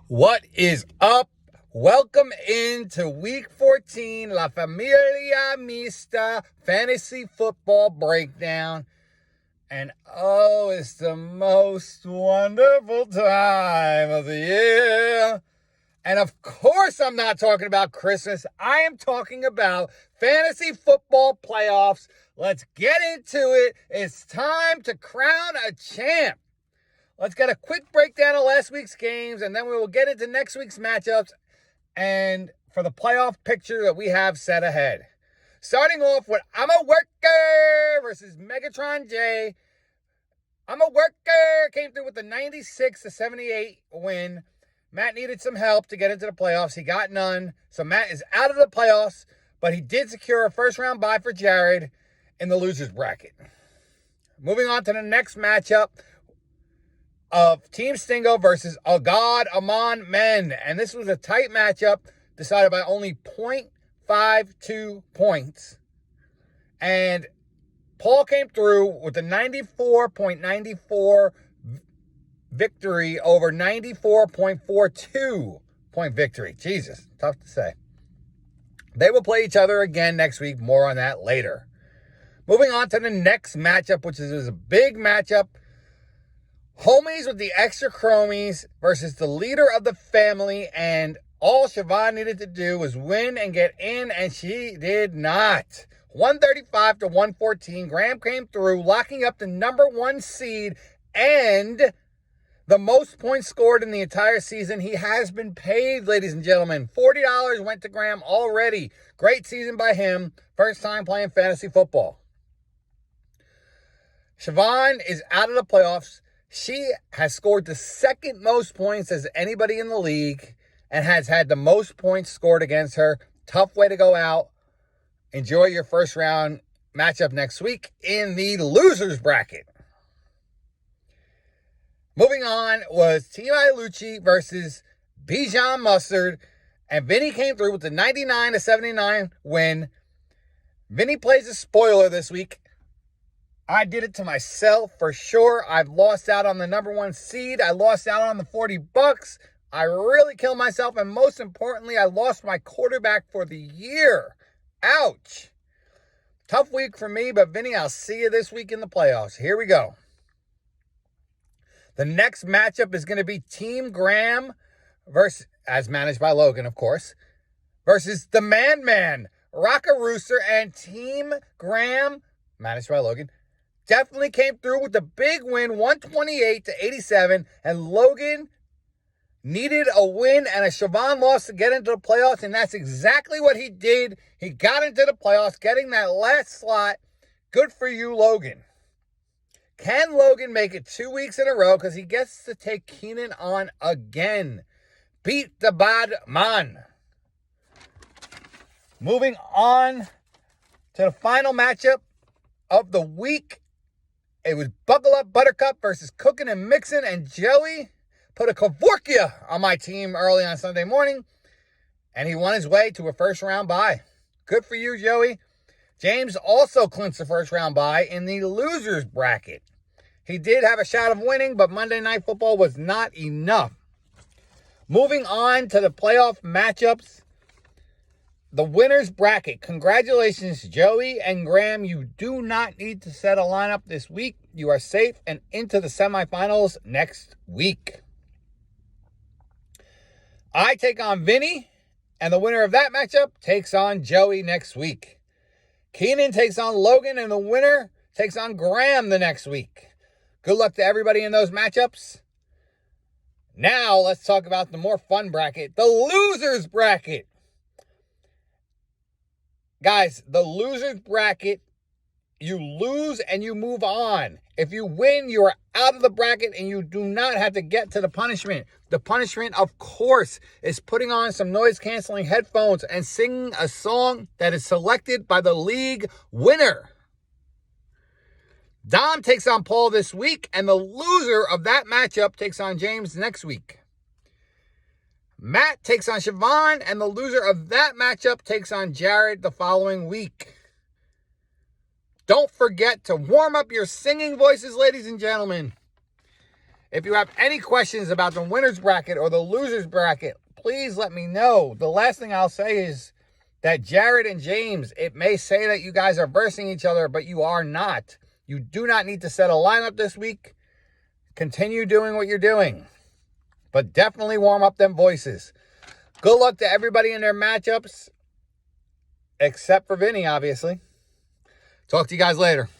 What is up? Welcome into week 14, La Familia Mista Fantasy Football Breakdown. And oh, it's the most wonderful time of the year. And of course, I'm not talking about Christmas. I am talking about fantasy football playoffs. Let's get into it. It's time to crown a champ. Let's get a quick breakdown of last week's games, and then we will get into next week's matchups and for the playoff picture that we have set ahead. Starting off with I'm a Worker versus Megatron J. I'm a Worker came through with a 96-78 win. Matt needed some help to get into the playoffs. He got none, so Matt is out of the playoffs, but he did secure a first-round bye for Jared in the loser's bracket. Moving on to the next matchup of Team Stingo versus Agad Aman Men. And this was a tight matchup decided by only 0.52 points. And Paul came through with a 94.94 victory over 94.42 point victory. Jesus, tough to say. They will play each other again next week. More on that later. Moving on to the next matchup, which is a big matchup. Homies with the extra chromies versus the leader of the family, and all Siobhan needed to do was win and get in, and she did not. 135-114. Graham came through, locking up the number one seed and the most points scored in the entire season. He has been paid, ladies and gentlemen. $40 went to Graham already. Great season by him. First time playing fantasy football. Siobhan is out of the playoffs. She has scored the second most points as anybody in the league and has had the most points scored against her. Tough way to go out. Enjoy your first round matchup next week in the losers bracket. Moving on was Team Ilucci versus Bijan Mustard. And Vinny came through with the 99-79 win. Vinny plays a spoiler this week. I did it to myself for sure. I've lost out on the number one seed. I lost out on the $40. I really killed myself. And most importantly, I lost my quarterback for the year. Ouch. Tough week for me, but Vinny, I'll see you this week in the playoffs. Here we go. The next matchup is going to be Team Graham versus, as managed by Logan, of course, versus the Man, Rocka Rooster, and Team Graham, managed by Logan, definitely came through with the big win, 128-87, and Logan needed a win and a Siobhan loss to get into the playoffs, and that's exactly what he did. He got into the playoffs, getting that last slot. Good for you, Logan. Can Logan make it 2 weeks in a row? Because he gets to take Keenan on again. Beat the bad man. Moving on to the final matchup of the week. It was Buckle Up Buttercup versus Cookin' and Mixin', and Joey put a Kavorkia on my team early on Sunday morning, and he won his way to a first-round bye. Good for you, Joey. James also clinched the first-round bye in the losers bracket. He did have a shot of winning, but Monday Night Football was not enough. Moving on to the playoff matchups. The winner's bracket. Congratulations, Joey and Graham. You do not need to set a lineup this week. You are safe and into the semifinals next week. I take on Vinny, and the winner of that matchup takes on Joey next week. Keenan takes on Logan, and the winner takes on Graham the next week. Good luck to everybody in those matchups. Now, let's talk about the more fun bracket, the losers bracket. Guys, the losers bracket, you lose and you move on. If you win, you are out of the bracket and you do not have to get to the punishment. The punishment, of course, is putting on some noise-canceling headphones and singing a song that is selected by the league winner. Dom takes on Paul this week, and the loser of that matchup takes on James next week. Matt takes on Siobhan, and the loser of that matchup takes on Jared the following week. Don't forget to warm up your singing voices, ladies and gentlemen. If you have any questions about the winner's bracket or the loser's bracket, please let me know. The last thing I'll say is that Jared and James, it may say that you guys are versing each other, but you are not. You do not need to set a lineup this week. Continue doing what you're doing, but definitely warm up them voices. Good luck to everybody in their matchups, except for Vinny, obviously. Talk to you guys later.